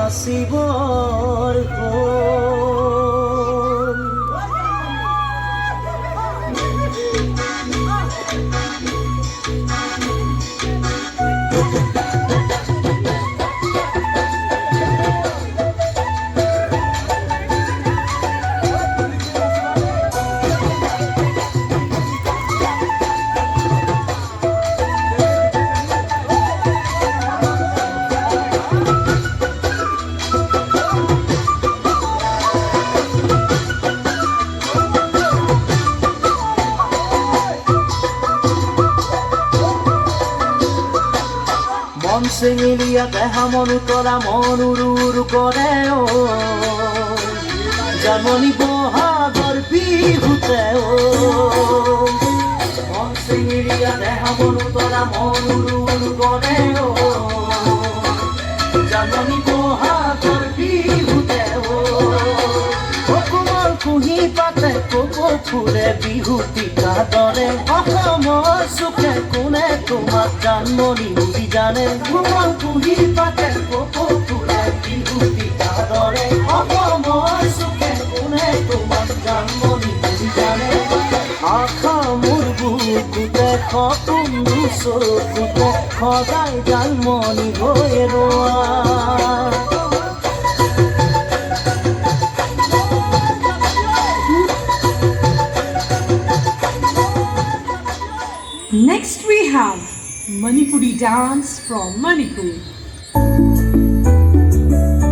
নাচিবৰ মন চেঙেলীয়া দেহা মন উতলা মন উৰু কৰে জানমণি বহাগৰ বিহুতে মন চেঙেলীয়া দেহা মন উতলা মন উৰু কৰে জানমণি বহাগৰ বিহুতে কোমল কুঁহি পাতে কপৌ ফুলে বিহুতিকা দৰে অসমৰ চুকে কোনে তোমাক জানমণি বুলি জানে কোমল কুঁহি পাতে কপৌ ফুলে বিহুতিকা দৰে অসমৰ চুকে কোনে তোমাক জানমণি বুলি জানে আশা মোৰ বুকুতে সপোন চকুতে সদায় জানমণি হৈ ৰোৱা Next we have Manipuri dance from Manipur.